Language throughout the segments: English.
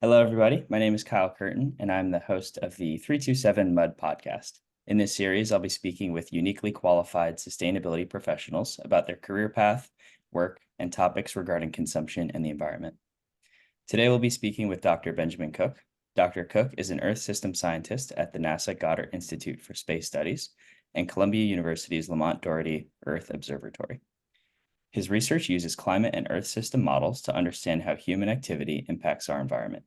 Hello, everybody. My name is Kyle Curtin, and I'm the host of the 327 Mud podcast. In this series, I'll be speaking with uniquely qualified sustainability professionals about their career path, work, and topics regarding consumption and the environment. Today, we'll be speaking with Dr. Benjamin Cook. Dr. Cook is an Earth system scientist at the NASA Goddard Institute for Space Studies and Columbia University's Lamont Doherty Earth Observatory. His research uses climate and Earth system models to understand how human activity impacts our environment.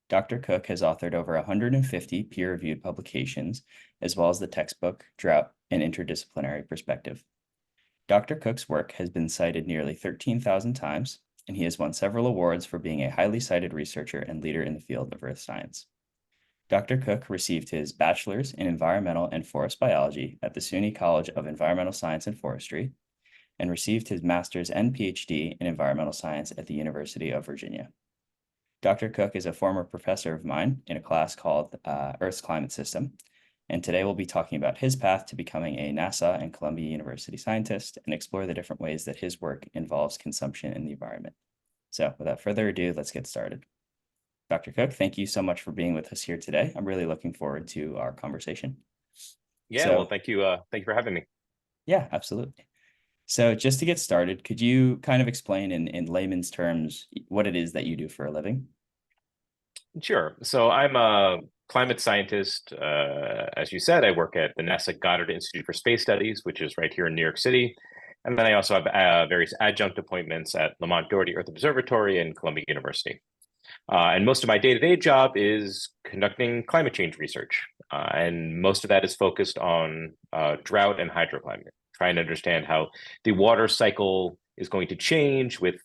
Dr. Cook has authored over 150 peer-reviewed publications, as well as the textbook Drought and Interdisciplinary Perspective. Dr. Cook's work has been cited nearly 13,000 times, and he has won several awards for being a highly cited researcher and leader in the field of Earth science. Dr. Cook received his Bachelors in Environmental and Forest Biology at the SUNY College of Environmental Science and Forestry, and received his Master's and PhD in Environmental Science at the University of Virginia. Dr. Cook is a former professor of mine in a class called Earth's Climate System, and today we'll be talking about his path to becoming a NASA and Columbia University scientist and explore the different ways that his work involves consumption in the environment. So without further ado, let's get started. Dr. Cook, thank you so much for being with us here today. I'm really looking forward to our conversation. Yeah, well, thank you for having me. Yeah, absolutely. So just to get started, could you kind of explain in layman's terms what it is that you do for a living? Sure. So I'm a climate scientist. As you said, I work at the NASA Goddard Institute for Space Studies, which is right here in New York City. And then I also have various adjunct appointments at Lamont Doherty Earth Observatory and Columbia University. And most of my day-to-day job is conducting climate change research. And most of that is focused on drought and hydroclimate, trying to understand how the water cycle is going to change with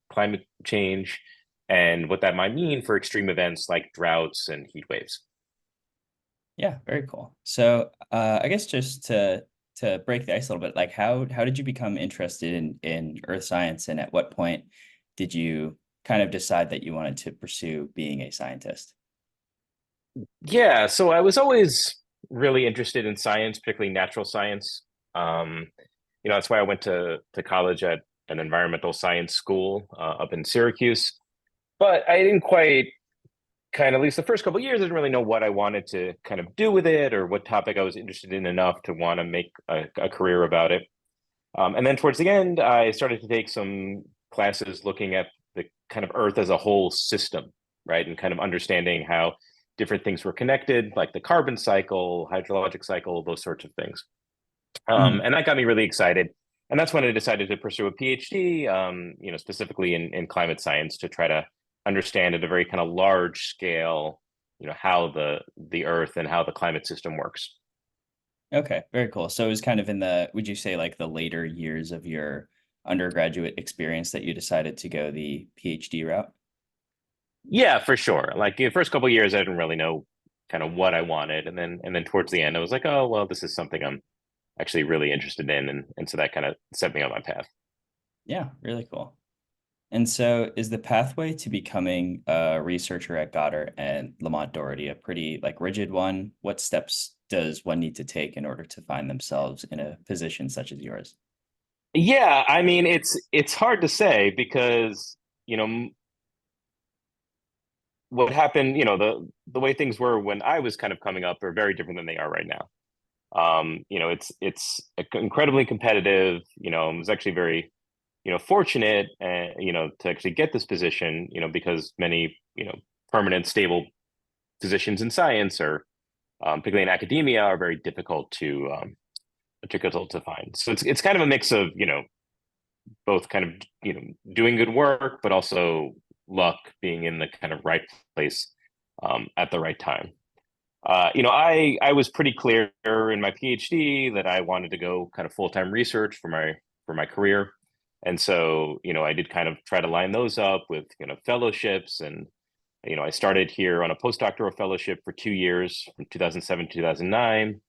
climate change and what that might mean for extreme events like droughts and heat waves. Yeah, very cool. So I guess just to break the ice a little bit, like how did you become interested in earth science, and at what point did you kind of decide that you wanted to pursue being a scientist? Yeah, so I was always really interested in science, particularly natural science. Um, that's why I went to college at an environmental science school up in Syracuse. But I didn't quite at least the first couple of years, I didn't really know what I wanted to kind of do with it or what topic I was interested in enough to want to make a career about it. And then towards the end, I started to take some classes looking at the kind of Earth as a whole system, right? And kind of understanding how different things were connected, like the carbon cycle, hydrologic cycle, those sorts of things. Mhm. And that got me really excited. And that's when I decided to pursue a PhD, specifically in climate science to try to understand at a very kind of large scale, how the Earth and how the climate system works. Okay, very cool. So it was kind of in the, would you say like the later years of your undergraduate experience that you decided to go the PhD route? Yeah, for sure. Like the first couple of years, I didn't really know kind of what I wanted, and then towards the end, I was like, oh well, this is something I'm actually really interested in, and so that kind of set me on my path. Yeah, really cool. And so is the pathway to becoming a researcher at Goddard and Lamont Doherty a pretty like rigid one? What steps does one need to take in order to find themselves in a position such as yours? Yeah, I mean, it's hard to say because what happened, the way things were when I was kind of coming up are very different than they are right now. It's incredibly competitive. I was actually very fortunate, to actually get this position, because many, permanent, stable positions in science or particularly in academia are very difficult to find. So it's kind of a mix of, both kind of, doing good work, but also luck being in the kind of right place at the right time. I was pretty clear in my PhD that I wanted to go kind of full-time research for my career. And so, I did kind of try to line those up with, fellowships. And, I started here on a postdoctoral fellowship for 2 years from 2007 to 2009.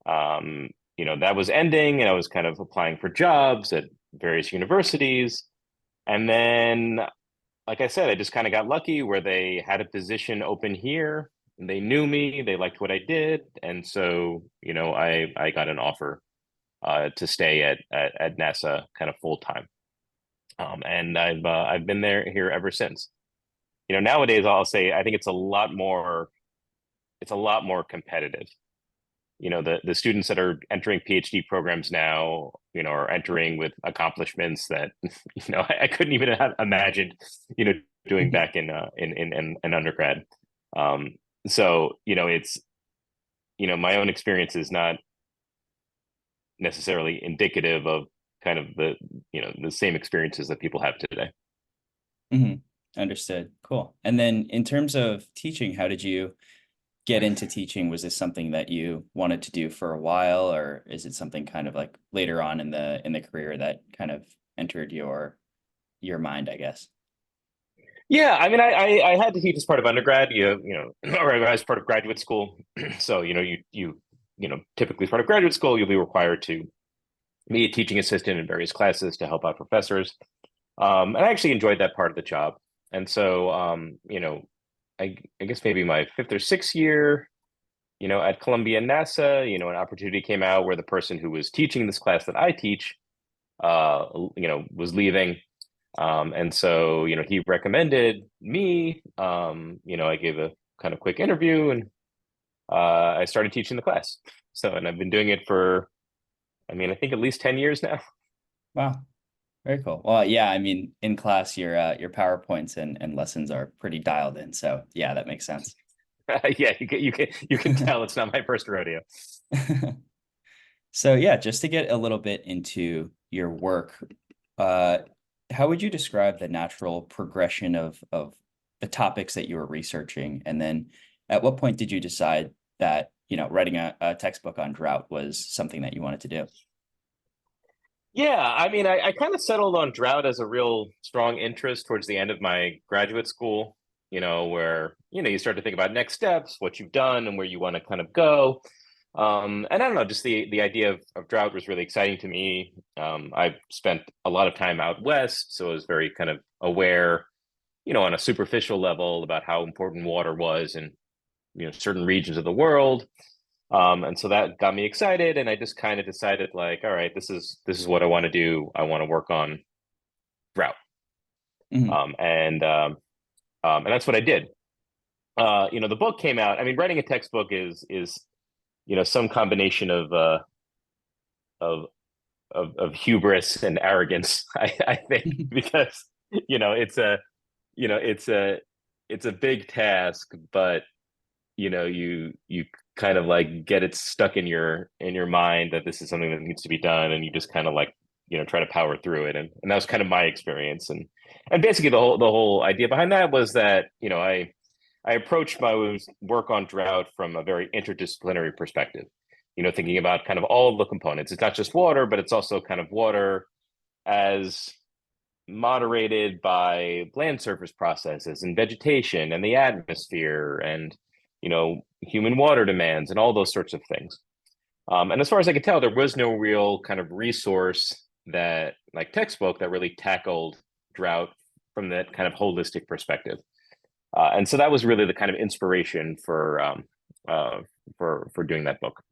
That was ending and I was kind of applying for jobs at various universities. And then, like I said, I just kind of got lucky where they had a position open here and they knew me, they liked what I did. And so, I got an offer to stay at NASA kind of full time. And I've been here ever since. nowadays I'll say I think it's a lot more competitive. The students that are entering PhD programs now, are entering with accomplishments that I couldn't even have imagined, doing Mhm. back in undergrad. So it's my own experience is not necessarily indicative of kind of the same experiences that people have today. Mhm. Understood. Cool. And then in terms of teaching, how did you get into teaching? Was this something that you wanted to do for a while, or is it something kind of like later on in the career that kind of entered your mind, I guess? Yeah, I mean, I had to teach as part of undergrad, or as part of graduate school. So typically as part of graduate school, you'll be required to be a teaching assistant in various classes to help out professors. And I actually enjoyed that part of the job. And so, I guess maybe my fifth or sixth year, at Columbia NASA, an opportunity came out where the person who was teaching this class that I teach, was leaving. And so, he recommended me. I gave a kind of quick interview and I started teaching the class. And I've been doing it for, I mean, I think at least 10 years now. Wow, very cool. Well, yeah, I mean, in class, your PowerPoints and lessons are pretty dialed in. So yeah, that makes sense. Yeah, you can tell it's not my first rodeo. So yeah, just to get a little bit into your work, uh, how would you describe the natural progression of the topics that you were researching? And then at what point did you decide that, writing a textbook on drought was something that you wanted to do? Yeah, I mean, I kind of settled on drought as a real strong interest towards the end of my graduate school, where, you start to think about next steps, what you've done, and where you want to kind of go. And I don't know, just the idea of drought was really exciting to me. I've spent a lot of time out west, so I was very kind of aware, on a superficial level about how important water was in, certain regions of the world. And so that got me excited, and I just kind of decided, like, all right, this is what I want to do. I want to work on drought, Mhm. and that's what I did. The book came out. I mean, writing a textbook is some combination of of hubris and arrogance. I think because it's a it's a big task, but you kind of like get it stuck in your mind that this is something that needs to be done, and you just kind of like try to power through it, and that was kind of my experience, and basically the whole idea behind that was that I approached my work on drought from a very interdisciplinary perspective, thinking about kind of all the components. It's not just water, but it's also kind of water as moderated by land surface processes and vegetation and the atmosphere and human water demands and all those sorts of things. And as far as I could tell, there was no real kind of resource that like textbook that really tackled drought from that kind of holistic perspective. And so that was really the kind of inspiration uh, for doing that book.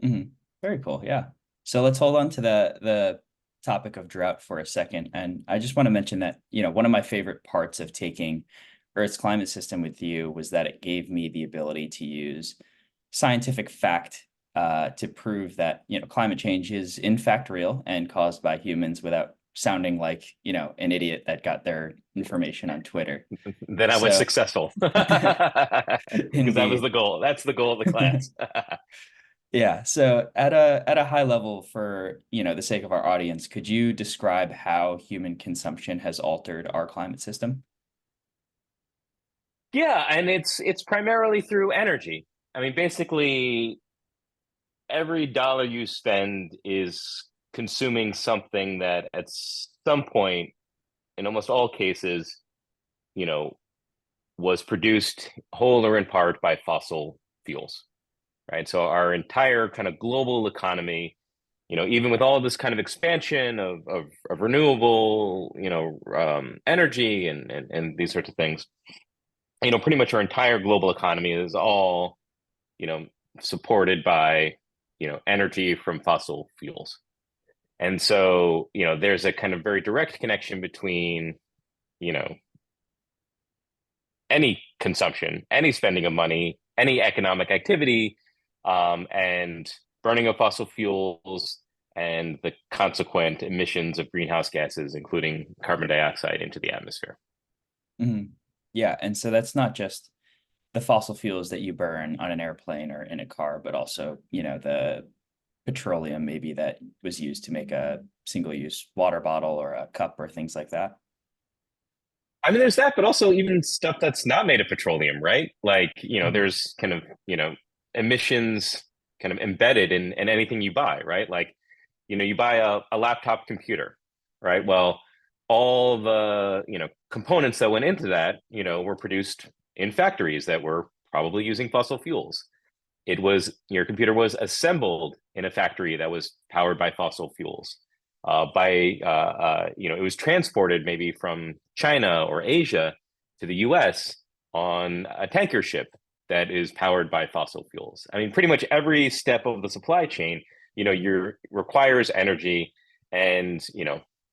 Mhm. Very cool. Yeah. So let's hold on to the topic of drought for a second. And I just want to mention that, one of my favorite parts of taking Earth's climate system with you was that it gave me the ability to use scientific fact to prove that, climate change is in fact real and caused by humans without sounding like, an idiot that got their information on Twitter. Then I was So successful because that was indeed. the goal. That's the goal of the class. Yeah. So at a high level for, the sake of our audience, could you describe how human consumption has altered our climate system? Yeah, and it's primarily through energy. I mean, basically, every dollar you spend is consuming something that at some point, in almost all cases, you know, was produced whole or in part by fossil fuels, right? So our entire kind of global economy, even with all this kind of expansion of renewable, energy and these sorts of things, pretty much our entire global economy is all, you know, supported by, energy from fossil fuels. And so, there's a kind of very direct connection between, you know, any consumption, any spending of money, any economic activity, and burning of fossil fuels and the consequent emissions of greenhouse gases, including carbon dioxide, into the atmosphere. Mhm. Yeah, and so that's not just the fossil fuels that you burn on an airplane or in a car, but also, the petroleum maybe that was used to make a single-use water bottle or a cup or things like that. I mean, there's that, but also even stuff that's not made of petroleum, right? Like, Mhm. there's kind of, emissions kind of embedded in anything you buy, right? Like, you buy a laptop computer, right? Well, all the, components that went into that, were produced in factories that were probably using fossil fuels. Your computer was assembled in a factory that was powered by fossil fuels. It was transported maybe from China or Asia to the US on a tanker ship that is powered by fossil fuels. I mean, pretty much every step of the supply chain, requires energy, and,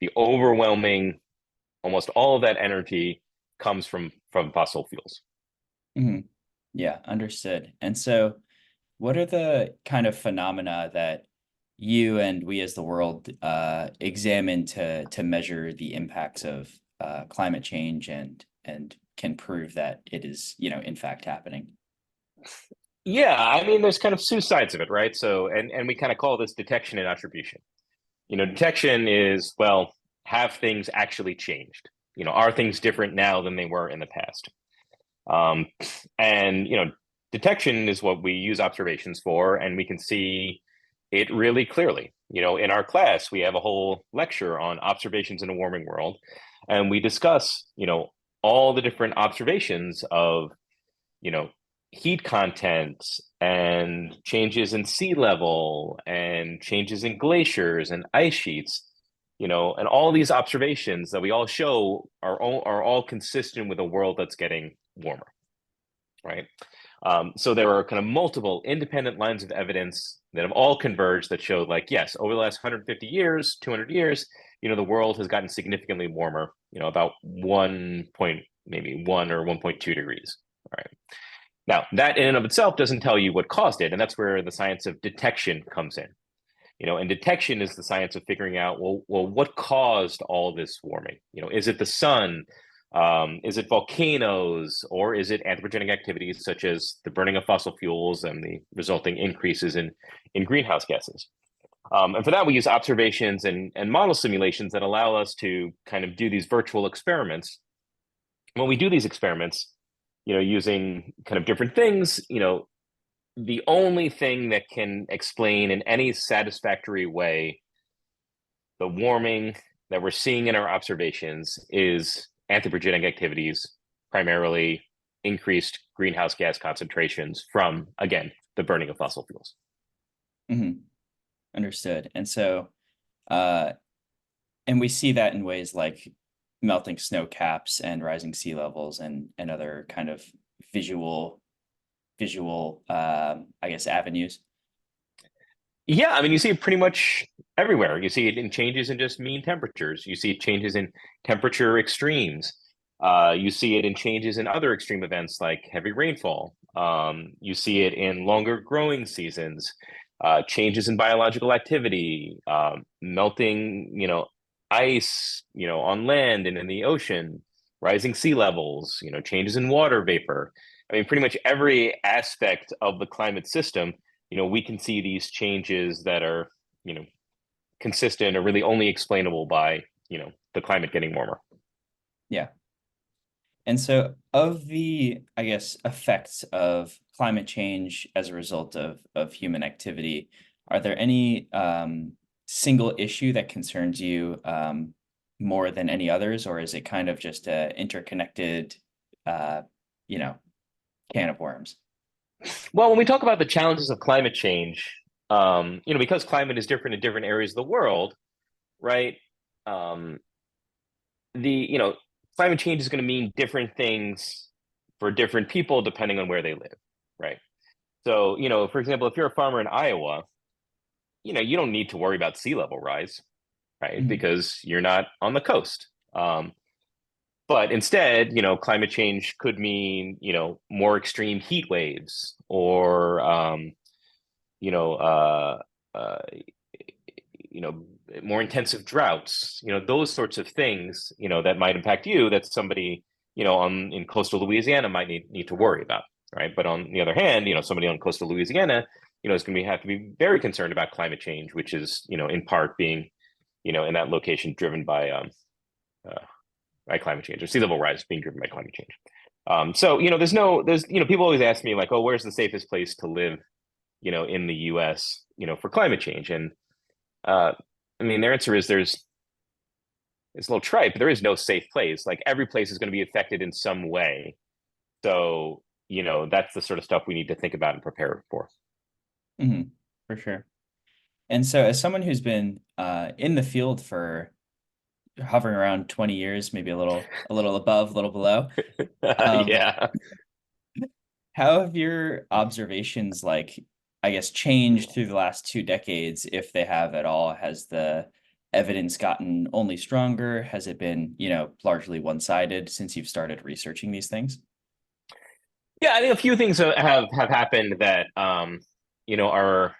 the overwhelming, almost all of that energy comes from fossil fuels. Mhm. Yeah, understood. And so, what are the kind of phenomena that you and we as the world examine to measure the impacts of climate change and can prove that it is, in fact happening? Yeah, I mean, there's kind of two sides of it, right? So, and we kind of call this detection and attribution. Detection is, well, have things actually changed? Are things different now than they were in the past? Um, and detection is what we use observations for, and we can see it really clearly. In our class, we have a whole lecture on observations in a warming world, and we discuss, all the different observations of, you know, heat content and changes in sea level and changes in glaciers and ice sheets, and all these observations that we all show are all consistent with a world that's getting warmer, right? So there are kind of multiple independent lines of evidence that have all converged that show, like, yes, over the last 150 years, 200 years, the world has gotten significantly warmer, about 1 or 1.2 degrees. All right. Now, that in and of itself doesn't tell you what caused it, and that's where the science of detection comes in. And detection is the science of figuring out, well, what caused all this warming? Is it the sun? Is it volcanoes, or is it anthropogenic activities such as the burning of fossil fuels and the resulting increases in greenhouse gases? And for that, we use observations and model simulations that allow us to kind of do these virtual experiments. When we do these experiments, using kind of different things, the only thing that can explain in any satisfactory way the warming that we're seeing in our observations is anthropogenic activities, primarily increased greenhouse gas concentrations from, again, the burning of fossil fuels. Mhm. Understood. And so, uh, and we see that in ways like melting snow caps and rising sea levels and other kind of visual I guess avenues. Yeah, I mean, you see it pretty much everywhere. You see it in changes in just mean temperatures. You see changes in temperature extremes. You see it in changes in other extreme events like heavy rainfall. You see it in longer growing seasons, changes in biological activity, melting, ice, on land and in the ocean, rising sea levels, changes in water vapor. I mean, pretty much every aspect of the climate system, we can see these changes that are, you know, consistent or really only explainable by, the climate getting warmer. Yeah. And so, of the, I guess, effects of climate change as a result of human activity, are there any single issue that concerns you more than any others, or is it kind of just a interconnected, uh, you know, can of worms? Well, when we talk about the challenges of climate change, because climate is different in different areas of the world, right? Um, the climate change is going to mean different things for different people depending on where they live, right? So, for example, if you're a farmer in Iowa, you don't need to worry about sea level rise, right? Mhm. Because you're not on the coast. But instead, climate change could mean, more extreme heat waves or, you know, uh, uh, you know, more intensive droughts, those sorts of things, that might impact you, that somebody, in coastal Louisiana might need to worry about, right? But on the other hand, somebody on coastal Louisiana, is going to have to be very concerned about climate change, which is, in part being, in that location driven uh, by climate change, or sea level rise being driven by climate change. So, people always ask me like, oh, where's the safest place to live, in the US, for climate change? And uh, I mean, their answer is it's a little trite, but there is no safe place. Like every place is going to be affected in some way. So, that's the sort of stuff we need to think about and prepare for. Hmm. For sure. And so, as someone who's been in the field for hovering around 20 years, maybe a little above, a little below, um, Yeah. how have your observations, like, I guess, changed through the last 2 decades, if they have at all? Has the evidence gotten only stronger? Has it been, largely one-sided since you've started researching these things? Yeah, I think a few things have happened that are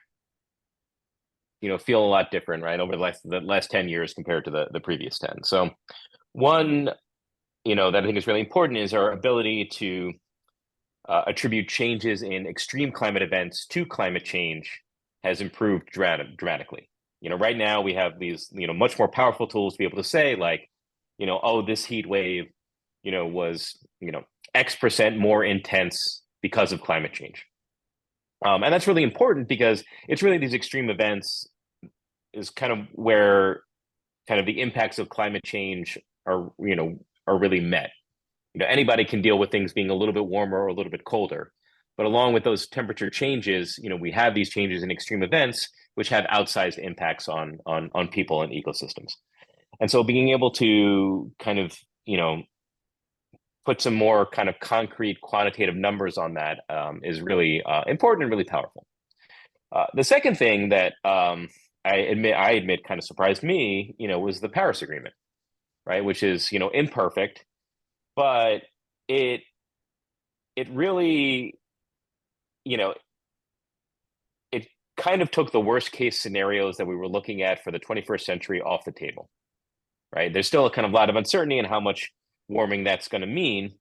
feel a lot different, right, over the last 10 years compared to the previous 10. So one, that I think is really important is our ability to attribute changes in extreme climate events to climate change has improved dramatically. Right now we have these, much more powerful tools to be able to say like, oh, this heat wave, was, X% more intense because of climate change. And that's really important because it's really these extreme events is kind of where kind of the impacts of climate change are really met. Anybody can deal with things being a little bit warmer or a little bit colder, but along with those temperature changes, we have these changes in extreme events which have outsized impacts on people and ecosystems. And so being able to kind of put some more kind of concrete quantitative numbers on that is really important and really powerful. The second thing that I admit kind of surprised me, was the Paris Agreement, right? Which is, imperfect, but it it really, you know, it kind of took the worst case scenarios that we were looking at for the 21st century off the table, right? There's still a kind of lot of uncertainty in how much warming that's going to mean,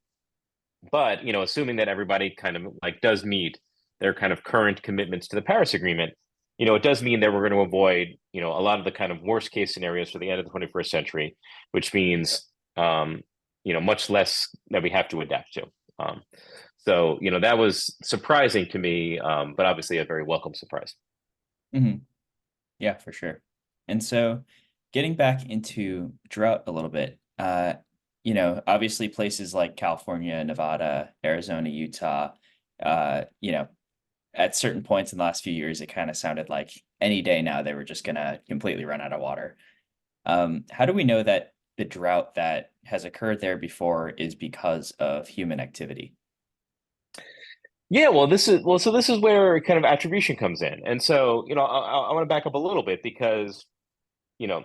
but assuming that everybody kind of like does meet their kind of current commitments to the Paris Agreement, it does mean that we're going to avoid, a lot of the kind of worst case scenarios for the end of the 21st century, which means, much less that we have to adapt to. So, that was surprising to me, but obviously a very welcome surprise. Hmm. Yeah, for sure. And so getting back into drought a little bit, obviously places like California, Nevada, Arizona, Utah, you know, at certain points in the last few years, it kind of sounded like any day now they were just gonna completely run out of water. How do we know that the drought that has occurred there before is because of human activity? Yeah, well, so this is where kind of attribution comes in. And so, I want to back up a little bit because, you know,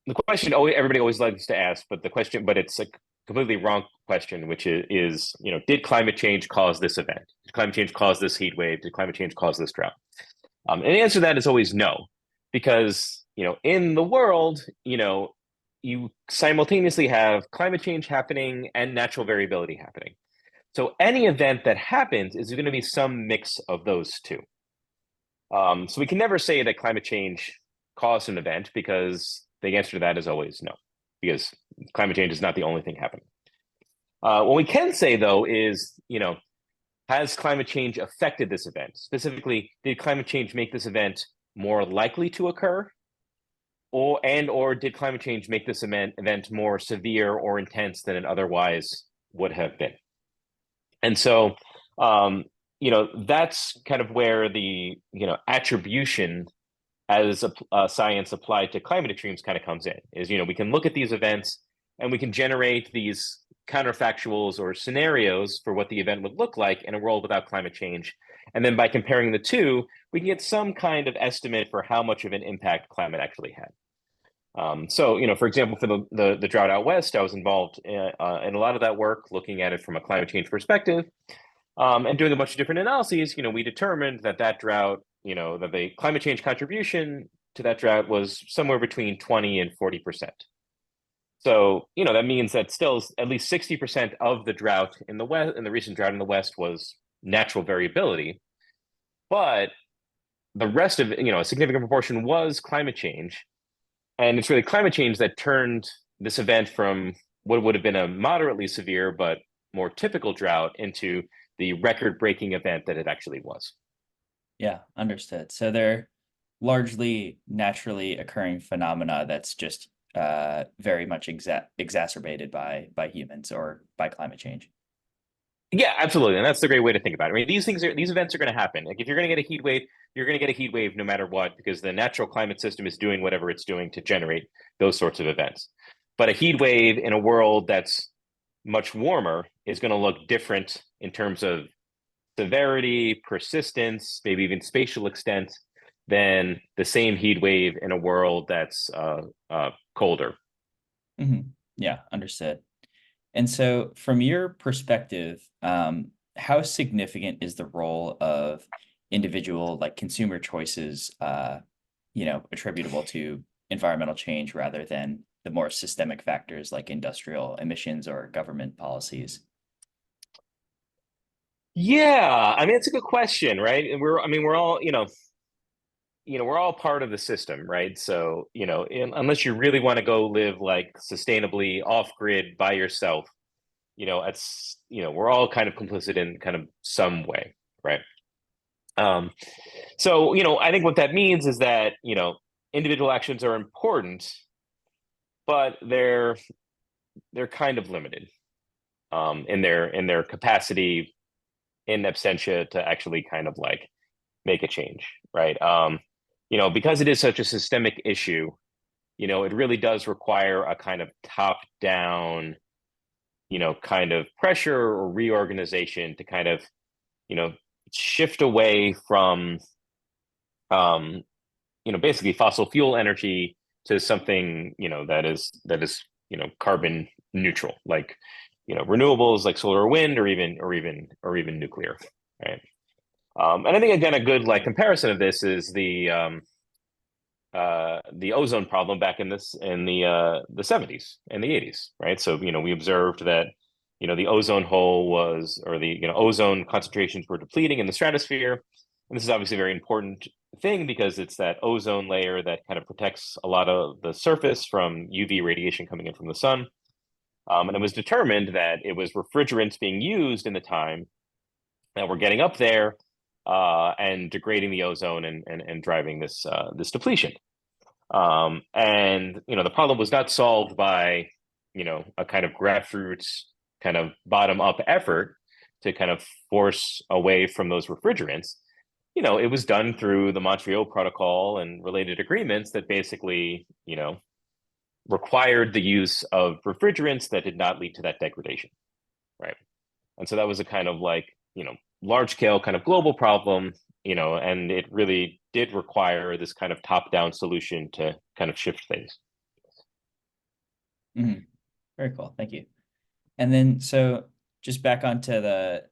the question always everybody always likes to ask, but it's a completely wrong question, which is, did climate change cause this event? Did climate change cause this heat wave? Did climate change cause this drought? And the answer to that is always no, because, in the world, you simultaneously have climate change happening and natural variability happening. So any event that happens is going to be some mix of those two. So we can never say that climate change caused an event because the answer to that is always no, because climate change is not the only thing happening. What we can say though is, has climate change affected this event? Specifically, did climate change make this event more likely to occur? Or did climate change make this event more severe or intense than it otherwise would have been? And so, that's kind of where the, attribution as a science applied to climate extremes kind of comes in, is, we can look at these events and we can generate these counterfactuals or scenarios for what the event would look like in a world without climate change. And then by comparing the two, we can get some kind of estimate for how much of an impact climate actually had. So, for example, for the drought out west, I was involved in a lot of that work, looking at it from a climate change perspective, and doing a bunch of different analyses. We determined that drought, that the climate change contribution to that drought was somewhere between 20 and 40%. So, that means that still at least 60% of the drought in the west, in the recent drought in the west, was natural variability, but the rest of, a significant proportion was climate change. And it's really climate change that turned this event from what would have been a moderately severe but more typical drought into the record-breaking event that it actually was. Yeah, understood. So they're largely naturally occurring phenomena that's just very much exacerbated by humans or by climate change. Yeah, absolutely. And that's the great way to think about it. I mean, these events are going to happen. Like if you're going to get a heat wave, you're going to get a heat wave no matter what, because the natural climate system is doing whatever it's doing to generate those sorts of events. But a heat wave in a world that's much warmer is going to look different in terms of severity, persistence, maybe even spatial extent than the same heat wave in a world that's colder. Yeah, understood. And so, from your perspective, how significant is the role of individual, like consumer choices, attributable to environmental change rather than the more systemic factors like industrial emissions or government policies? Yeah, I mean it's a good question, right? And we're all, we're all part of the system, right? So, unless you really want to go live like sustainably off grid by yourself, we're all kind of complicit in kind of some way, right? Um, so, I think what that means is that, individual actions are important, but they're kind of limited in their capacity in absentia to actually kind of like make a change, right? Because it is such a systemic issue, it really does require a kind of top-down, kind of pressure or reorganization to kind of, you know, shift away from, um, basically fossil fuel energy to something, that is, carbon neutral, like, renewables like solar or wind, or even nuclear, right? And I think again a good like comparison of this is the ozone problem back in the 70s and the 80s, right? So we observed that the ozone hole was, or the ozone concentrations were depleting in the stratosphere, and this is obviously a very important thing because it's that ozone layer that kind of protects a lot of the surface from UV radiation coming in from the sun. And it was determined that it was refrigerants being used in the time that were getting up there and degrading the ozone and driving this depletion. And the problem was not solved by a kind of grassroots kind of bottom up effort to kind of force away from those refrigerants. It was done through the Montreal Protocol and related agreements that basically required the use of refrigerants that did not lead to that degradation, right? And so that was a kind of like large scale kind of global problem, and it really did require this kind of top down solution to kind of shift things. Very cool. Thank you. And then, so just back onto the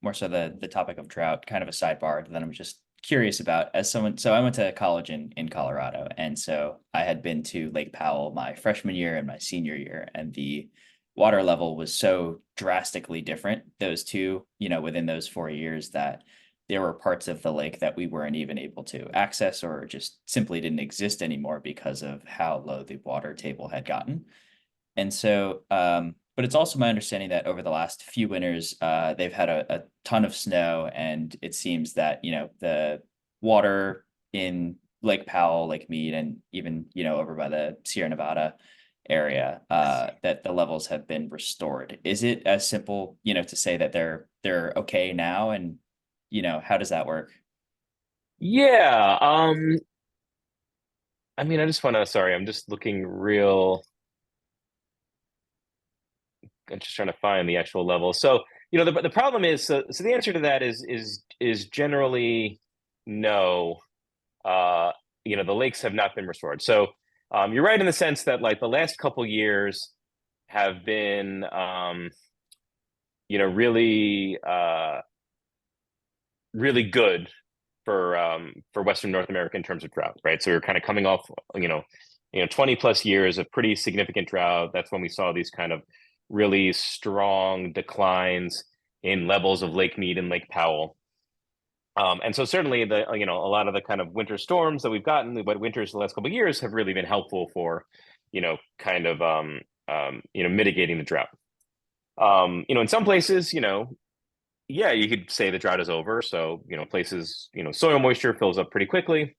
more so the topic of drought, kind of a sidebar that I'm just curious about as someone. So I went to college in Colorado, and so I had been to Lake Powell my freshman year and my senior year, and the water level was so drastically different, those two, within those 4 years, that there were parts of the lake that we weren't even able to access or just simply didn't exist anymore because of how low the water table had gotten. And so, but it's also my understanding that over the last few winters, they've had a ton of snow, and it seems that, the water in Lake Powell, Lake Mead, and even, over by the Sierra Nevada area, that the levels have been restored. Is it as simple, to say that they're okay now? And, how does that work? Yeah. I mean, I just want to, sorry, I'm just looking real, I'm just trying to find the actual level. So, the problem is, so the answer to that is generally no. The lakes have not been restored. So, You're right in the sense that like the last couple years have been, really, really good for Western North America in terms of drought, right? So we're kind of coming off, 20 plus years of pretty significant drought. That's when we saw these kind of really strong declines in levels of Lake Mead and Lake Powell. And so certainly a lot of the kind of winter storms that we've gotten, but winters the last couple of years have really been helpful for, mitigating the drought. In some places, yeah, you could say the drought is over. So, places, soil moisture fills up pretty quickly.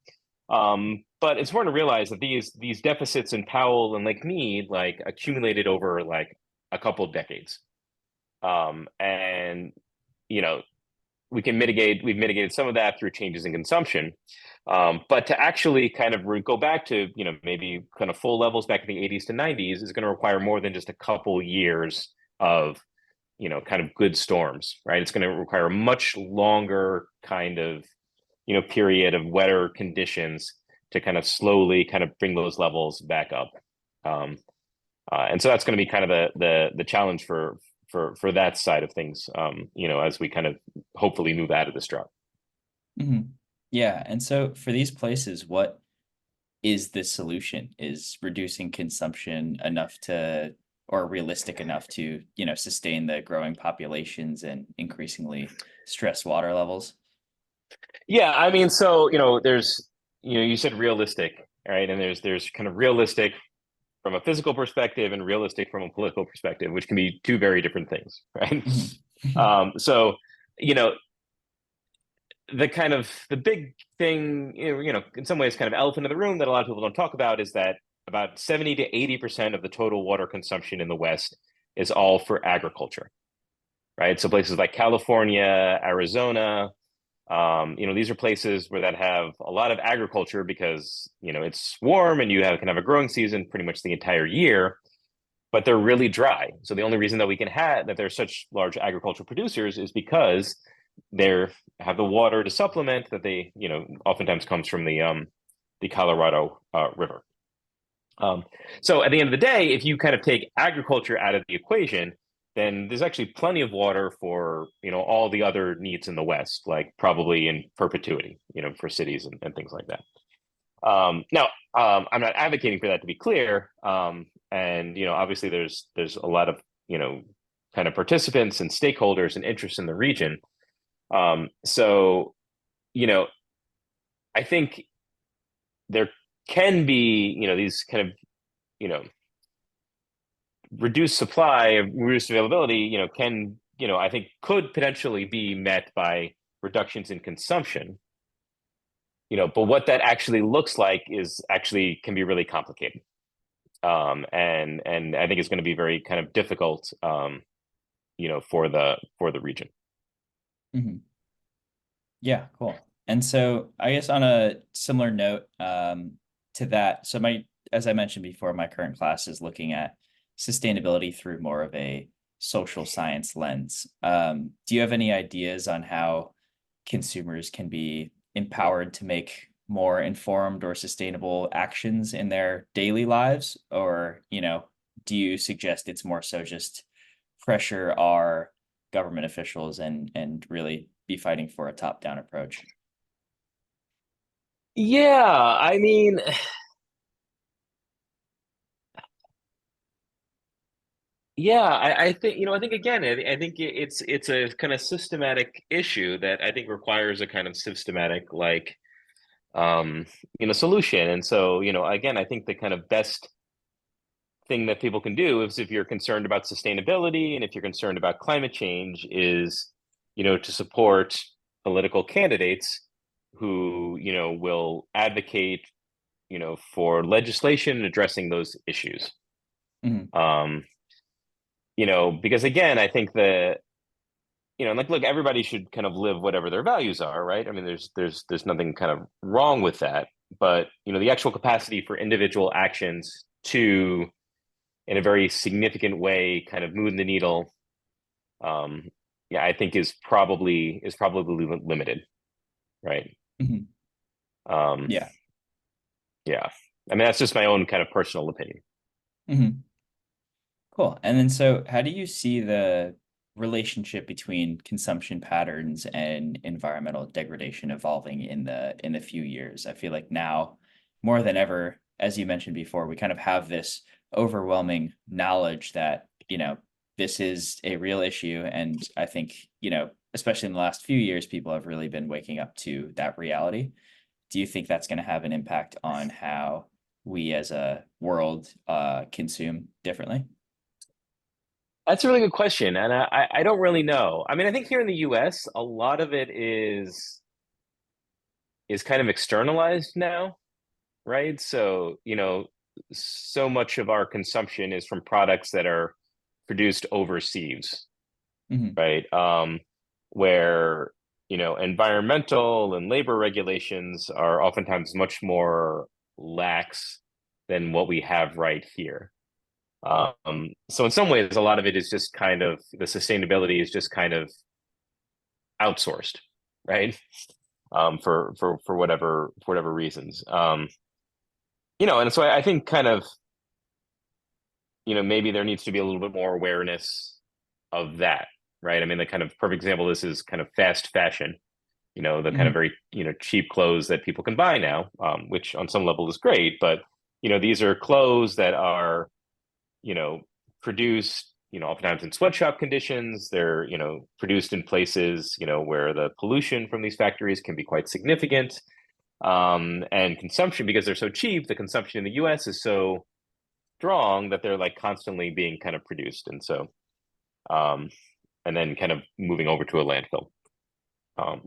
But it's important to realize that these deficits in Powell and Lake Mead like accumulated over like a couple of decades. And you know, we've mitigated some of that through changes in consumption. But to actually kind of go back to, maybe kind of full levels back in the 80s to 90s is going to require more than just a couple years of, kind of good storms, right? It's going to require a much longer kind of, period of wetter conditions to kind of slowly kind of bring those levels back up. And so that's going to be kind of the challenge for that side of things, as we kind of hopefully move out of this drought. Mhm. Yeah. And so for these places, what is the solution? Is reducing consumption enough to, or realistic enough to, sustain the growing populations and increasingly stressed water levels? Yeah, I mean, so there's you said realistic, right? And there's kind of realistic from a physical perspective and realistic from a political perspective, which can be two very different things, right? Mhm. So you know the big thing, in some ways, kind of elephant in the room that a lot of people don't talk about is that about 70 to 80% of the total water consumption in the West is all for agriculture, right? So places like California, Arizona, these are places where that have a lot of agriculture because, it's warm and can have a growing season pretty much the entire year, but they're really dry. So the only reason that we can have that they're such large agricultural producers is because they have the water to supplement that they, oftentimes comes from the Colorado River. So at the end of the day, if you kind of take agriculture out of the equation, then there's actually plenty of water for, all the other needs in the West, like probably in perpetuity, for cities and things like that. Now, I'm not advocating for that, to be clear. And, obviously there's a lot of, kind of participants and stakeholders and interests in the region. So, I think there can be, these kind of, reduced supply, reduced availability, I think could potentially be met by reductions in consumption. But what that actually looks like is actually can be really complicated. And I think it's going to be very kind of difficult, for the region. Mhm. Yeah, cool. And so I guess on a similar note to that, so as I mentioned before, my current class is looking at sustainability through more of a social science lens. Do you have any ideas on how consumers can be empowered to make more informed or sustainable actions in their daily lives? Or, do you suggest it's more so just pressure our government officials and really be fighting for a top-down approach? Yeah, I mean, yeah, I think, I think again, I think it's a kind of systematic issue that I think requires a kind of systematic like um, solution. And so, again, I think the kind of best thing that people can do is if you're concerned about sustainability and if you're concerned about climate change is, to support political candidates who, will advocate, for legislation addressing those issues. Mhm. Um, because again, I think like, look, everybody should kind of live whatever their values are, right? I mean, there's nothing kind of wrong with that, but the actual capacity for individual actions to, in a very significant way, kind of move the needle, um, yeah, I think is probably limited, right? Mhm. Um, Yeah. yeah. I mean, that's just my own kind of personal opinion. Hmm. Cool. And then so how do you see the relationship between consumption patterns and environmental degradation evolving in the few years? I feel like now more than ever, as you mentioned before, we kind of have this overwhelming knowledge that, this is a real issue. And I think, especially in the last few years, people have really been waking up to that reality. Do you think that's going to have an impact on how we as a world consume differently? That's a really good question, and I don't really know. I mean, I think here in the U.S., a lot of it is kind of externalized now, right? So, so much of our consumption is from products that are produced overseas, Hmm. right? Where, environmental and labor regulations are oftentimes much more lax than what we have right here. So in some ways, a lot of it is just kind of the sustainability is just kind of outsourced, right? For whatever reasons. And so I think kind of, maybe there needs to be a little bit more awareness of that, right? I mean, the kind of perfect example of this is kind of fast fashion, the kind of Hmm. very, cheap clothes that people can buy now, which on some level is great, but these are clothes that are, you know, produced, oftentimes in sweatshop conditions. They're, produced in places, where the pollution from these factories can be quite significant. And consumption, because they're so cheap, the consumption in the US is so strong that they're like constantly being kind of produced. And so, um, and then kind of moving over to a landfill.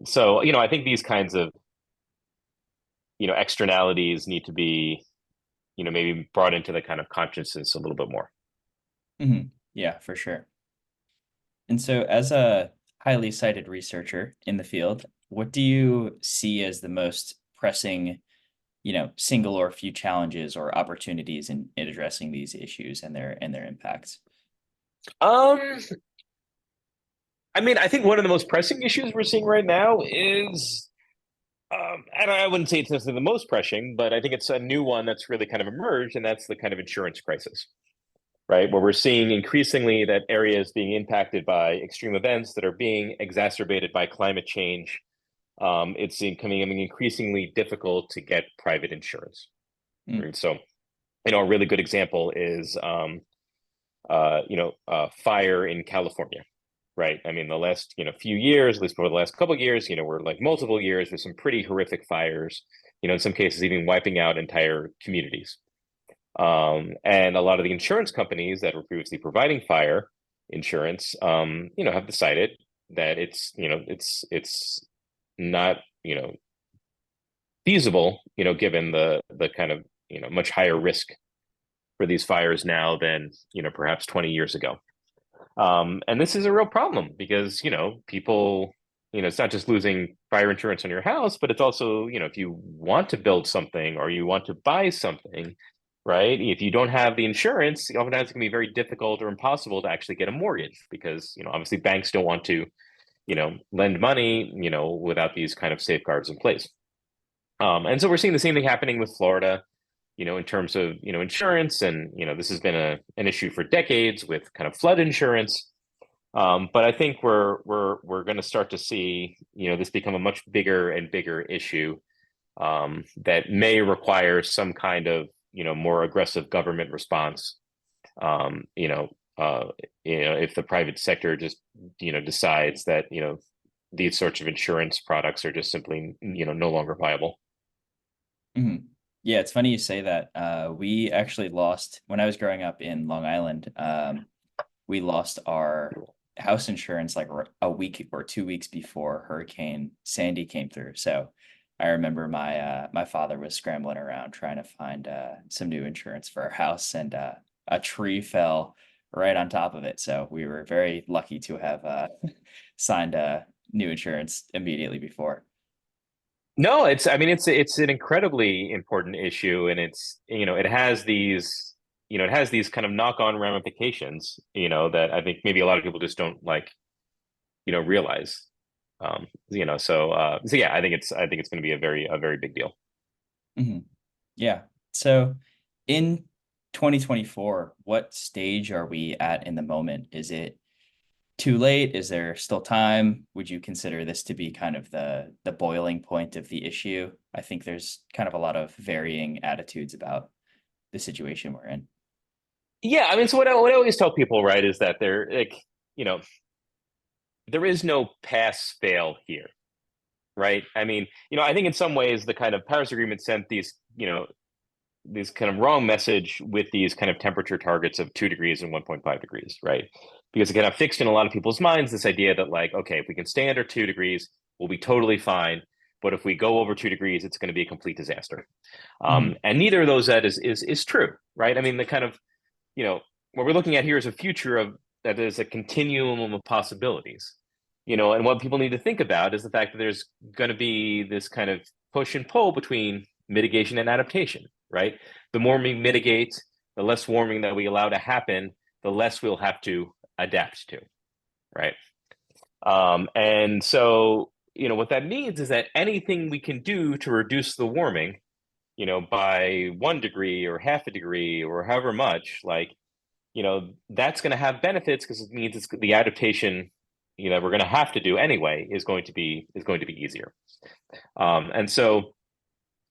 So, I think these kinds of, externalities need to be, maybe brought into the kind of consciousness a little bit more. Hmm. Yeah, for sure. And so, as a highly cited researcher in the field, what do you see as the most pressing, single or few challenges or opportunities in addressing these issues and their impacts? Um, I mean, I think one of the most pressing issues we're seeing right now is, and I wouldn't say it's necessarily the most pressing, but I think it's a new one that's really kind of emerged, and that's the kind of insurance crisis, right? Where we're seeing increasingly that areas being impacted by extreme events that are being exacerbated by climate change. It's becoming increasingly difficult to get private insurance. Mm. Right? So, a really good example is, fire in California, right? I mean, the last, few years, at least for the last couple of years, we're like multiple years with some pretty horrific fires, in some cases even wiping out entire communities. And a lot of the insurance companies that were previously providing fire insurance, have decided that it's not, feasible, given the kind of, much higher risk for these fires now than, perhaps 20 years ago. And this is a real problem because, people, it's not just losing fire insurance on your house, but it's also, if you want to build something or you want to buy something, right? If you don't have the insurance, oftentimes it can be very difficult or impossible to actually get a mortgage because, obviously banks don't want to, lend money, without these kind of safeguards in place. And so we're seeing the same thing happening with Florida, in terms of, insurance. And, this has been an issue for decades with kind of flood insurance. But I think we're going to start to see, this become a much bigger and bigger issue, that may require some kind of, more aggressive government response. Um, you know, uh, if the private sector just, decides that, these sorts of insurance products are just simply, no longer viable. Hmm. Yeah, it's funny you say that. We actually lost when I was growing up in Long Island. We lost our house insurance like a week or 2 weeks before Hurricane Sandy came through. So I remember my father was scrambling around trying to find some new insurance for our house, and a tree fell right on top of it. So we were very lucky to have signed new insurance immediately before. No, I mean, it's an incredibly important issue, and it's, it has these kind of knock-on ramifications, that I think maybe a lot of people just don't like, realize. So yeah, I think it's going to be a very big deal. Hmm. Yeah. So in 2024, what stage are we at in the moment? Is it too late? Is there still time? Would you consider this to be kind of the boiling point of the issue? I think there's kind of a lot of varying attitudes about the situation we're in. Yeah, I mean, so what I always tell people, right, is that they're like, you know, there is no pass fail here, right? I mean, I think in some ways the kind of Paris Agreement sent these kind of wrong message with these kind of temperature targets of 2 degrees and 1.5 degrees, right? Because it kind of fixed in a lot of people's minds this idea that, like, okay, if we can stay under 2 degrees, we'll be totally fine. But if we go over 2 degrees, it's going to be a complete disaster. Mhm. And neither of those that is true, right? I mean, the kind of, what we're looking at here is a future of that is a continuum of possibilities. And what people need to think about is the fact that there's going to be this kind of push and pull between mitigation and adaptation, right? The more we mitigate, the less warming that we allow to happen, the less we'll have to adapt to, right? And so, what that means is that anything we can do to reduce the warming, by 1 degree or half a degree or however much, like, that's going to have benefits because it means it's the adaptation, that we're going to have to do anyway is going to be easier. And so,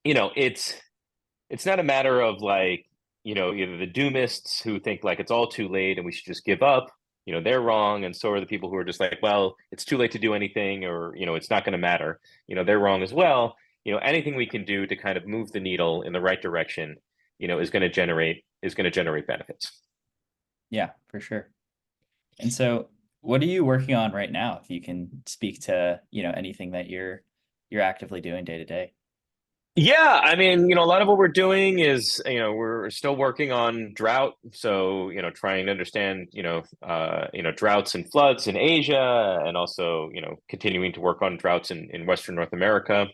it's not a matter of like, either the doomists who think like it's all too late and we should just give up, they're wrong. And so are the people who are just like, well, it's too late to do anything, or, it's not going to matter. They're wrong as well. Anything we can do to kind of move the needle in the right direction, is going to generate benefits. Yeah, for sure. And so what are you working on right now? If you can speak to, anything that you're actively doing day to day. Yeah, I mean, a lot of what we're doing is, we're still working on drought. So, trying to understand, droughts and floods in Asia, and also, continuing to work on droughts in Western North America.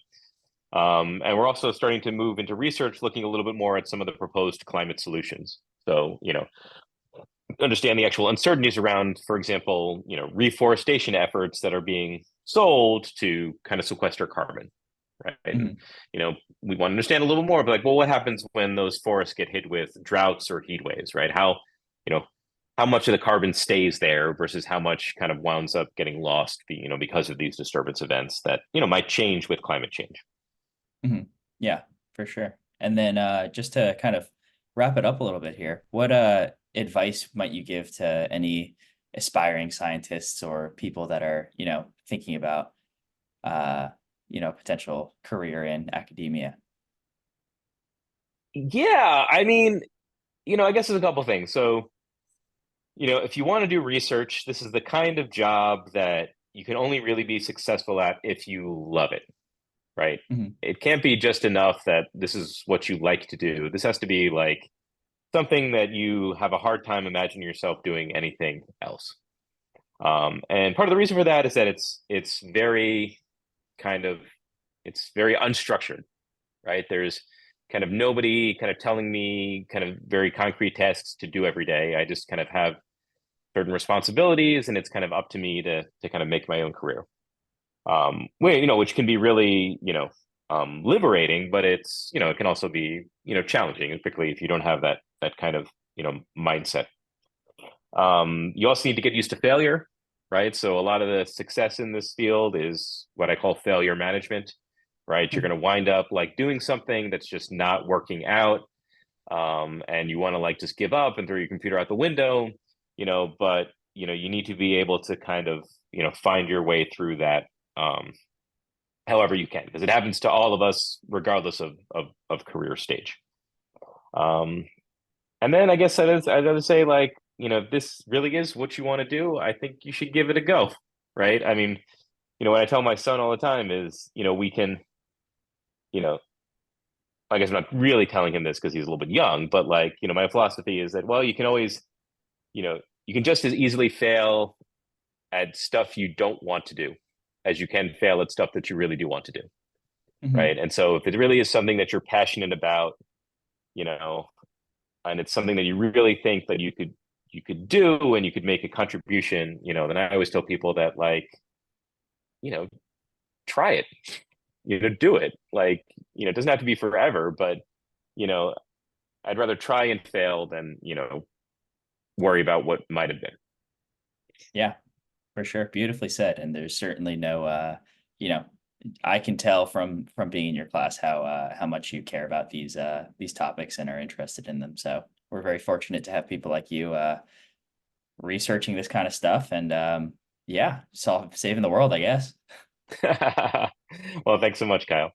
And we're also starting to move into research, looking a little bit more at some of the proposed climate solutions. So, understand the actual uncertainties around, for example, reforestation efforts that are being sold to kind of sequester carbon, right? And Mhm. we want to understand a little more, but like, well, what happens when those forests get hit with droughts or heat waves, right? You know, how much of the carbon stays there versus how much kind of winds up getting lost, because of these disturbance events that might change with climate change. Mhm. Yeah, for sure. And then just to kind of wrap it up a little bit here, what advice might you give to any aspiring scientists or people that are, thinking about uh, potential career in academia? Yeah, I mean, I guess there's a couple things. So, if you want to do research, this is the kind of job that you can only really be successful at if you love it, right? Mhm. It can't be just enough that this is what you like to do. This has to be like something that you have a hard time imagining yourself doing anything else. And part of the reason for that is that it's very kind of it's very unstructured, right? There's kind of nobody kind of telling me kind of very concrete tasks to do every day. I just kind of have certain responsibilities, and it's kind of up to me to kind of make my own career. Which can be really, liberating, but it can also be, challenging, particularly if you don't have that kind of, mindset. You also need to get used to failure, right? So a lot of the success in this field is what I call failure management, right? You're Mhm. going to wind up like doing something that's just not working out, and you want to like just give up and throw your computer out the window, but you need to be able to kind of find your way through that, however you can, because it happens to all of us regardless of career stage. Um, and then I guess I'd say, like, if this really is what you want to do, I think you should give it a go, right? I mean, what I tell my son all the time is, we can, you know I guess I'm not really telling him this because he's a little bit young, but like, my philosophy is that, well, you can always, you can just as easily fail at stuff you don't want to do as you can fail at stuff that you really do want to do. Mhm. Right. And so if it really is something that you're passionate about, you know, and it's something that you really think that you could do and you could make a contribution, then I always tell people that, like, you know, try it, do it. Like, it doesn't have to be forever, but, you know, I'd rather try and fail than, worry about what might have been. Yeah, for sure. Beautifully said. And there's certainly no, you know, I can tell from being in your class how much you care about these topics and are interested in them. So we're very fortunate to have people like you researching this kind of stuff and yeah, saving the world, I guess. Well, thanks so much, Kyle.